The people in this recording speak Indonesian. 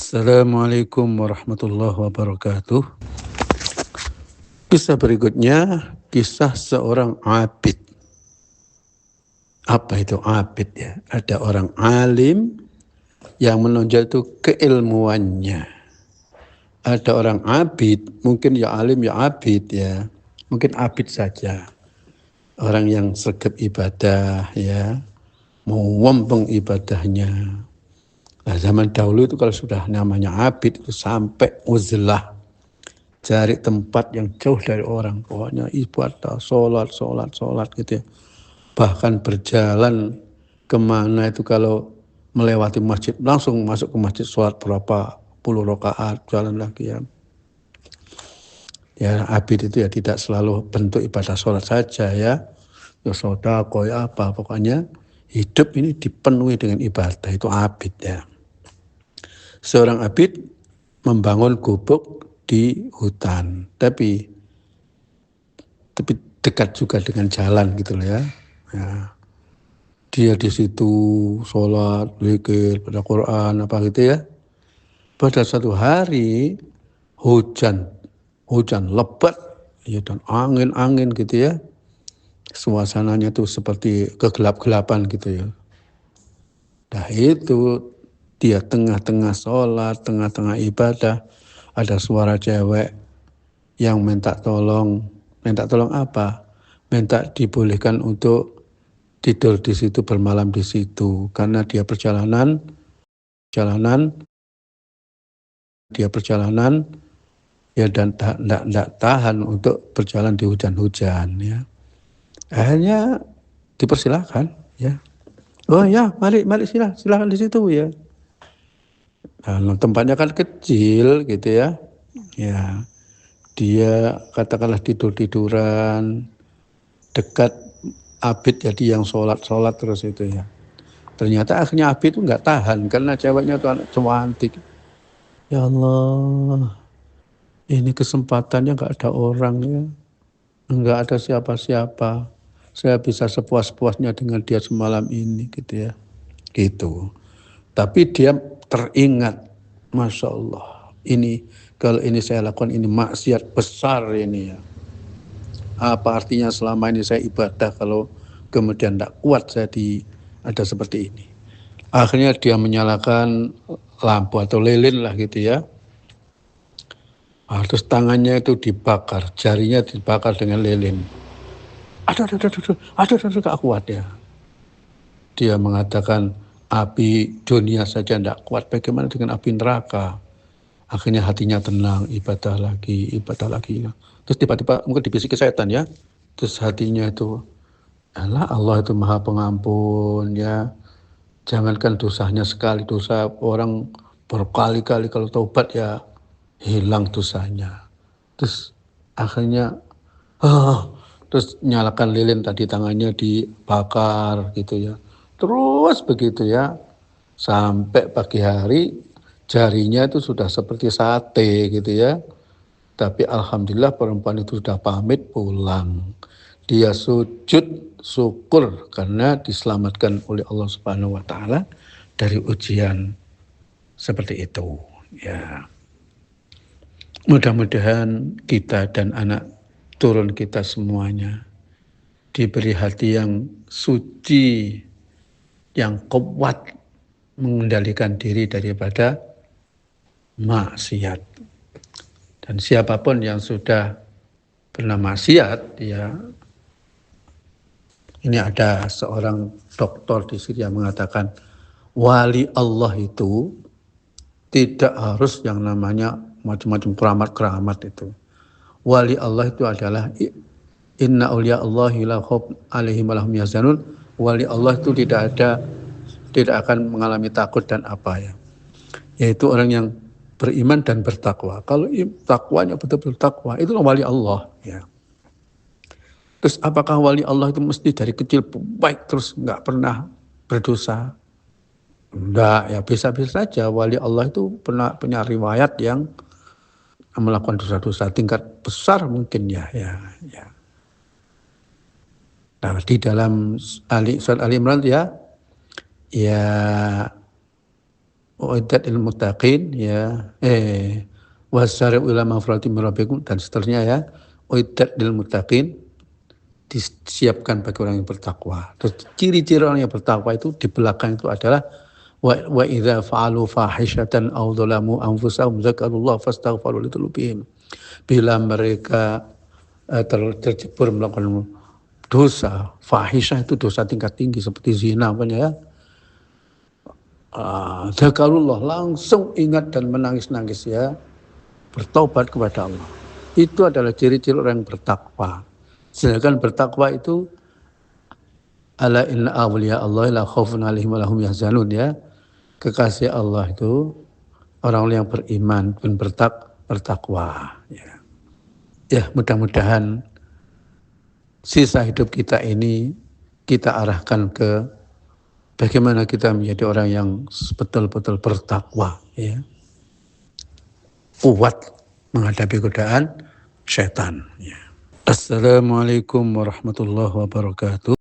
Assalamualaikum warahmatullahi wabarakatuh. Kisah berikutnya, kisah seorang abid. Apa itu abid ya? Ada orang alim yang menonjol itu keilmuannya. Ada orang abid, mungkin ya alim ya abid ya. Mungkin abid saja. Orang yang sregep ibadah ya, mumpung ibadahnya. Nah, zaman dahulu itu kalau sudah namanya abid itu sampai uzlah, cari tempat yang jauh dari orang, pokoknya ibadah, sholat gitu ya. Bahkan berjalan kemana itu kalau melewati masjid, langsung masuk ke masjid, sholat berapa puluh rakaat, jalan lagi ya. Ya abid itu ya tidak selalu bentuk ibadah sholat saja ya, ya sedekah ya apa, pokoknya hidup ini dipenuhi dengan ibadah, itu abid ya. Seorang abid membangun gubuk di hutan, tapi dekat juga dengan jalan gitu loh ya. Ya. Dia di situ sholat, zikir, baca Quran apa gitu ya. Pada satu hari hujan lebat ya, dan angin gitu ya. Suasananya tuh seperti kegelap-gelapan gitu ya. Nah itu dia tengah-tengah sholat, tengah-tengah ibadah, ada suara cewek yang minta tolong apa? Minta dibolehkan untuk tidur di situ, bermalam di situ, karena dia perjalanan ya, dan tidak tahan untuk berjalan di hujan-hujan ya. Akhirnya dipersilahkan ya. Oh ya, mari silakan di situ ya. Nah, tempatnya kan kecil gitu ya. Ya, dia katakanlah tiduran dekat abid, jadi yang sholat terus itu ya. Ternyata akhirnya abid itu nggak tahan karena ceweknya tuh anak cantik. Ya Allah, ini kesempatannya nggak ada orang ya, nggak ada siapa-siapa. Saya bisa sepuas-puasnya dengan dia semalam ini gitu ya. Gitu. Tapi dia teringat, Masya Allah, ini kalau ini saya lakukan ini maksiat besar ini ya. Apa artinya selama ini saya ibadah kalau kemudian tidak kuat saya ada seperti ini. Akhirnya dia menyalakan lampu atau lilin lah gitu ya. Terus tangannya itu dibakar, jarinya dibakar dengan lilin. Aduh, gak kuat ya. Dia mengatakan api dunia saja tidak kuat, bagaimana dengan api neraka? Akhirnya hatinya tenang, ibadah lagi. Terus tiba-tiba mungkin dibisiki setan ya. Terus hatinya itu, Allah itu maha pengampun ya. Jangankan dosanya sekali, dosa orang berkali-kali kalau taubat ya hilang dosanya. Terus akhirnya, terus nyalakan lilin tadi, tangannya dibakar gitu ya. Terus begitu ya, sampai pagi hari jarinya itu sudah seperti sate gitu ya. Tapi alhamdulillah perempuan itu sudah pamit pulang. Dia sujud syukur karena diselamatkan oleh Allah Subhanahu wa taala dari ujian seperti itu ya. Mudah-mudahan kita dan anak turun kita semuanya diberi hati yang suci, yang kuat mengendalikan diri daripada maksiat. Dan siapapun yang sudah pernah maksiat ya, ini ada seorang dokter di sini yang mengatakan wali Allah itu tidak harus yang namanya macam-macam keramat itu. Wali Allah itu adalah inna awliya Allahi la khaufun alaihim wa lahum yahzanun. Wali Allah itu tidak akan mengalami takut dan apa ya. Yaitu orang yang beriman dan bertakwa. Kalau takwanya betul-betul takwa, itu wali Allah ya. Terus apakah wali Allah itu mesti dari kecil baik terus nggak pernah berdosa? Enggak, ya bisa-bisa saja wali Allah itu pernah punya riwayat yang melakukan dosa-dosa tingkat besar mungkin ya. Nah, di dalam surat Ali Imran ya uiddat lil muttaqin ya wasari'u ila maghfiratin min rabbikum dan seterusnya ya. Uiddat lil muttaqin disiapkan bagi orang yang bertakwa. Terus ciri-ciri orang yang bertakwa itu di belakang itu adalah wa idza fa'alu fahishatan aw dzalamu anfusahum zakarullah fastaghfiru lidzunubihim. Bila mereka tercebur melakukan dosa, fahisyah itu dosa tingkat tinggi seperti zina ya. Zakarullah langsung ingat dan menangis-nangis ya, bertobat kepada Allah. Itu adalah ciri-ciri orang yang bertakwa. Sedangkan bertakwa itu ala inna awliya Allah la khaufun alaihim wa lahum yahzanun ya. Kekasih Allah itu orang-orang yang beriman dan bertakwa ya. Ya, mudah-mudahan sisa hidup kita ini kita arahkan ke bagaimana kita menjadi orang yang betul-betul bertakwa ya. Kuat menghadapi godaan setan ya. Assalamualaikum warahmatullahi wabarakatuh.